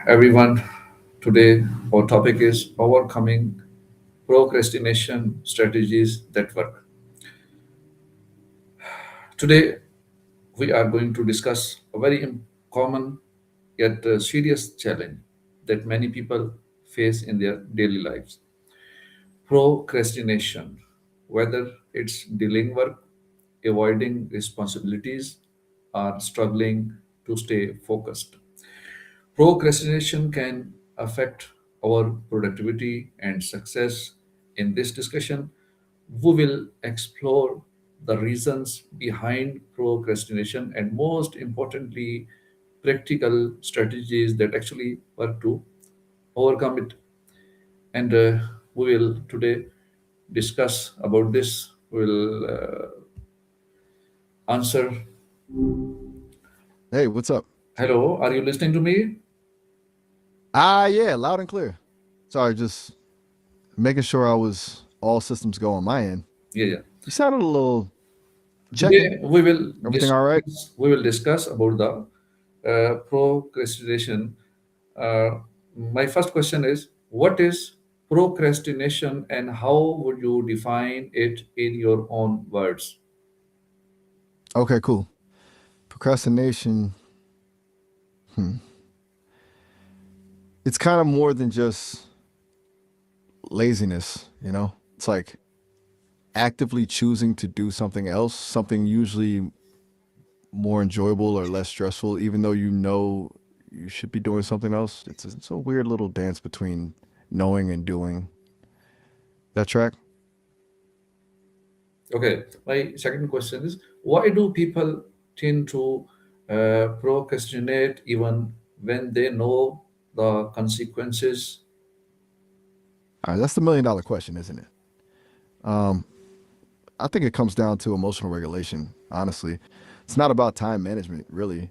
everyone. Today, our topic is overcoming procrastination strategies that work. Today, we are going to discuss a very common yet serious challenge that many people face in their daily lives: procrastination. Whether it's delaying work, avoiding responsibilities, or struggling to stay focused. Procrastination can affect our productivity and success. In this discussion, we will explore the reasons behind procrastination and, most importantly, practical strategies that actually work to overcome it. And we will today discuss about this. We'll answer. Hey, what's up? Hello, are you listening to me? Yeah, loud and clear. Sorry, just making sure I was all systems go on my end. Yeah, yeah. You sounded a little checking. Today we will Everything all right? discuss about the procrastination. My first question is, what is procrastination and how would you define it in your own words? Okay, cool. Procrastination, hmm. It's kind of more than just laziness, you know? It's like actively choosing to do something else, something usually more enjoyable or less stressful, even though you know you should be doing something else. It's a weird little dance between knowing and doing. That track? Okay, my second question is, why do people tend to procrastinate even when they know the consequences? All right, that's the $1 million question, isn't it? Um, I think it comes down to emotional regulation, honestly. It's not about time management, really.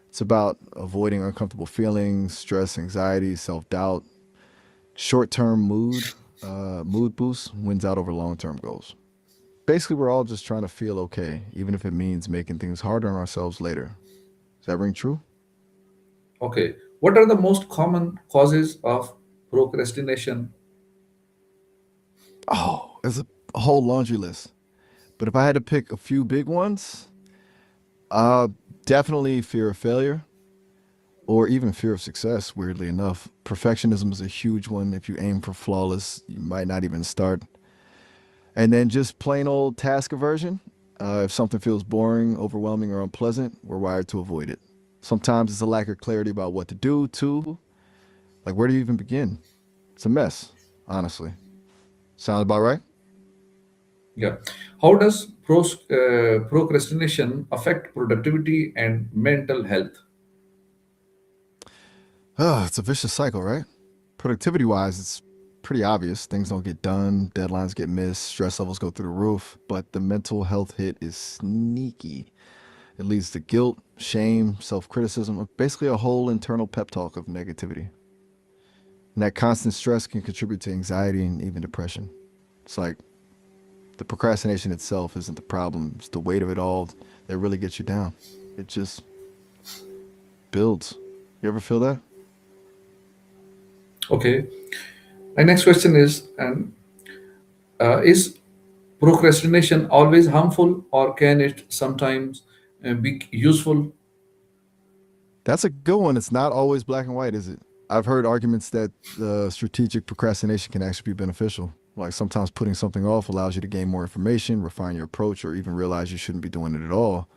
It's about avoiding uncomfortable feelings, stress, anxiety, self doubt. Short term mood boost wins out over long term goals. Basically, we're all just trying to feel okay, even if it means making things harder on ourselves later. Does that ring true? Okay, what are the most common causes of procrastination? Oh, there's a whole laundry list. But if I had to pick a few big ones, uh, definitely fear of failure or even fear of success, weirdly enough. Perfectionism is a huge one. If you aim for flawless, you might not even start. And then just plain old task aversion. If something feels boring, overwhelming, or unpleasant, we're wired to avoid it. Sometimes it's a lack of clarity about what to do, too. Like, where do you even begin? It's a mess, honestly. Sound about right? Yeah. How does procrastination affect productivity and mental health? It's a vicious cycle, right? Productivity wise, it's pretty obvious. Things don't get done, deadlines get missed, stress levels go through the roof, but the mental health hit is sneaky. It leads to guilt, shame, self criticism, basically a whole internal pep talk of negativity. And that constant stress can contribute to anxiety and even depression. It's like the procrastination itself isn't the problem, it's the weight of it all that really gets you down. It just builds. You ever feel that? Okay. My next question is, is procrastination always harmful or can it sometimes be useful? That's a good one. It's not always black and white, is it? I've heard arguments that strategic procrastination can actually be beneficial. Like sometimes putting something off allows you to gain more information, refine your approach, or even realize you shouldn't be doing it at all.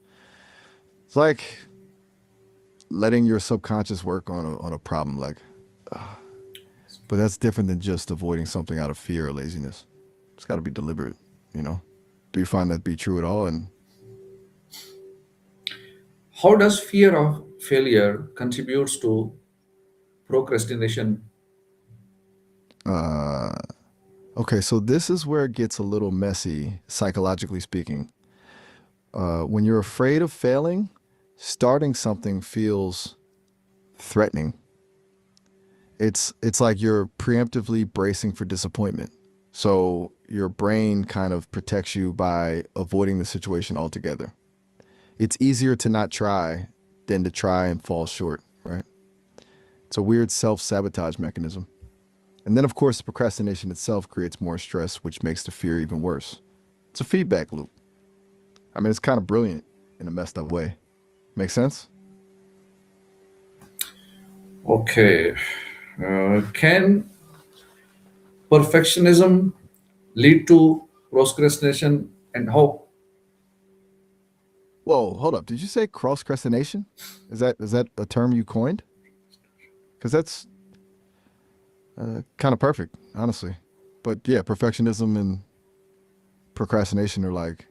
It's like letting your subconscious work on a problem. But that's different than just avoiding something out of fear or laziness. It's got to be deliberate, you know? Do you find that to be true at all? And How does fear of failure contributes to procrastination? uh, okay, so this is where it gets a little messy, psychologically speaking. When you're afraid of failing, starting something feels threatening. It's like you're preemptively bracing for disappointment. So your brain kind of protects you by avoiding the situation altogether. It's easier to not try than to try and fall short, right? It's a weird self sabotage mechanism. And then, of course, the procrastination itself creates more stress, which makes the fear even worse. It's a feedback loop. I mean, it's kind of brilliant in a messed up way. Make sense? Okay. Can perfectionism lead to procrastination, and how? Whoa, hold up. Did you say cross-crestination? Is that a term you coined? Because that's kind of perfect, honestly. But yeah, perfectionism and procrastination are like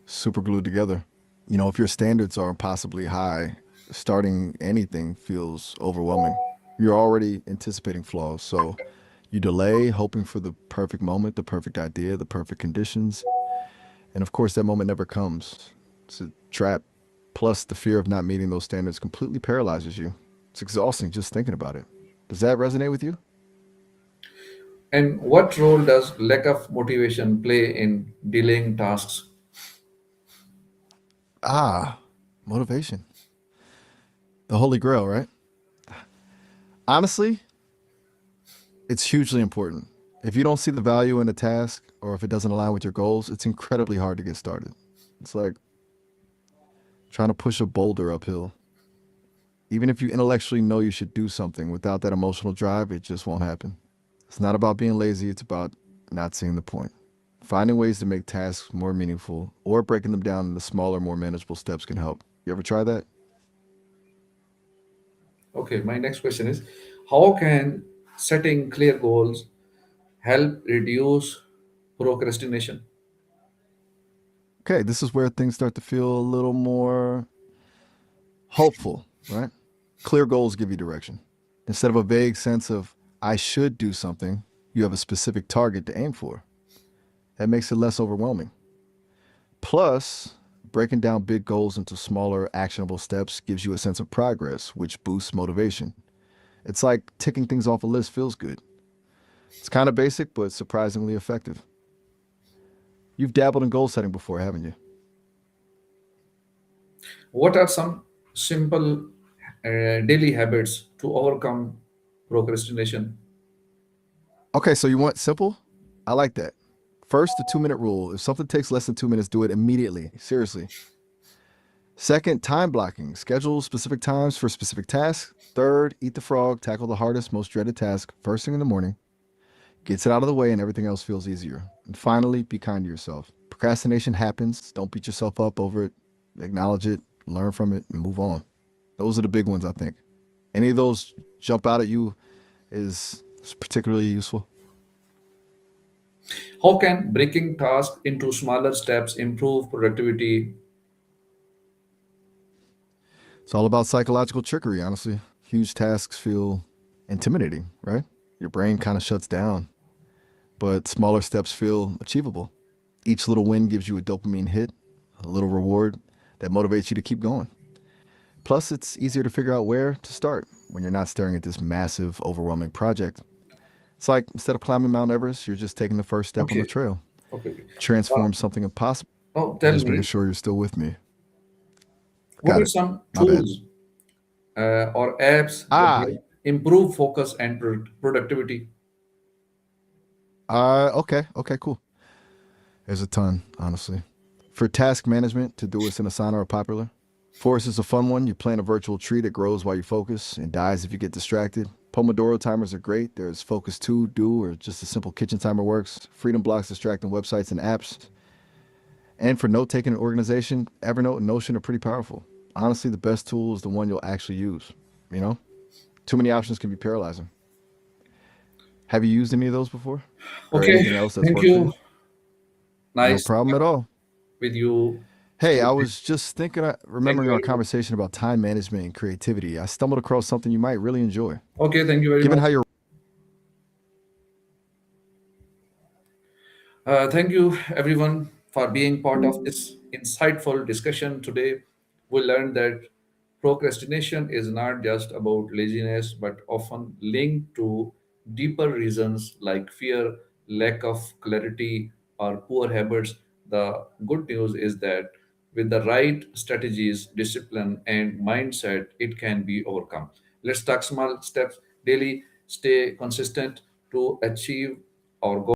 super glued together. You know, if your standards are impossibly high, starting anything feels overwhelming. You're already anticipating flaws, so you delay, hoping for the perfect moment, the perfect idea, the perfect conditions. And of course, that moment never comes. It's a trap. Plus, the fear of not meeting those standards completely paralyzes you. It's exhausting just thinking about it. Does that resonate with you? And what role does lack of motivation play in delaying tasks? Ah, motivation. The holy grail, right? Honestly, it's hugely important. If you don't see the value in a task or if it doesn't align with your goals, it's incredibly hard to get started. It's like trying to push a boulder uphill. Even if you intellectually know you should do something, without that emotional drive, it just won't happen. It's not about being lazy, it's about not seeing the point. Finding ways to make tasks more meaningful or breaking them down into smaller, more manageable steps can help. You ever try that? Okay, my next question is, how can setting clear goals help reduce procrastination? Okay, this is where things start to feel a little more hopeful, right? Clear goals give you direction. Instead of a vague sense of, I should do something, you have a specific target to aim for. That makes it less overwhelming. Plus, breaking down big goals into smaller, actionable steps gives you a sense of progress, which boosts motivation. It's like ticking things off a list feels good. It's kind of basic, but surprisingly effective. You've dabbled in goal setting before, haven't you? What are some simple daily habits to overcome procrastination? Okay, so you want simple? I like that. First, the 2 minute rule. If something takes less than 2 minutes, do it immediately. Seriously. Second, time blocking. Schedule specific times for specific tasks. Third, eat the frog. Tackle the hardest, most dreaded task first thing in the morning. Gets it out of the way and everything else feels easier. And finally, be kind to yourself. Procrastination happens. Don't beat yourself up over it. Acknowledge it, learn from it, and move on. Those are the big ones, I think. Any of those jump out at you is particularly useful. How can breaking tasks into smaller steps improve productivity? It's all about psychological trickery, honestly. Huge tasks feel intimidating, right? Your brain kind of shuts down, but smaller steps feel achievable. Each little win gives you a dopamine hit, a little reward that motivates you to keep going. Plus, it's easier to figure out where to start when you're not staring at this massive, overwhelming project. It's like instead of climbing Mount Everest, you're just taking the first step on the Okay, trail. okay, okay. Uh, Transform something impossible. Now I'm tell just making me, sure you're still with me. what Got are it. some My bad. tools or apps that Ah, help improve focus and productivity? okay. Okay, cool. There's a ton, honestly. For task management, Todoist and Asana are popular. Forest is a fun one. You plan a virtual tree that grows while you focus and dies if you get distracted. Pomodoro timers are great. There's Focus 2, Do, or just a simple kitchen timer works. Freedom blocks distracting websites and apps. And for note taking and organization, Evernote and Notion are pretty powerful. Honestly, the best tool is the one you'll actually use. You know, too many options can be paralyzing. Have you used any of those before? Or Okay, anything else that's thank worked for you. you? No Nice problem at all. with you. Hey, I was just thinking, Thank you remembering our very much. conversation about time management and creativity. I stumbled across something you might really enjoy. Okay, thank you very Given much. how you're Thank you, everyone, for being part of this insightful discussion today. We learned that procrastination is not just about laziness, but often linked to deeper reasons like fear, lack of clarity, or poor habits. The good news is that with the right strategies, discipline, and mindset, it can be overcome. Let's talk small steps daily, stay consistent to achieve our goal.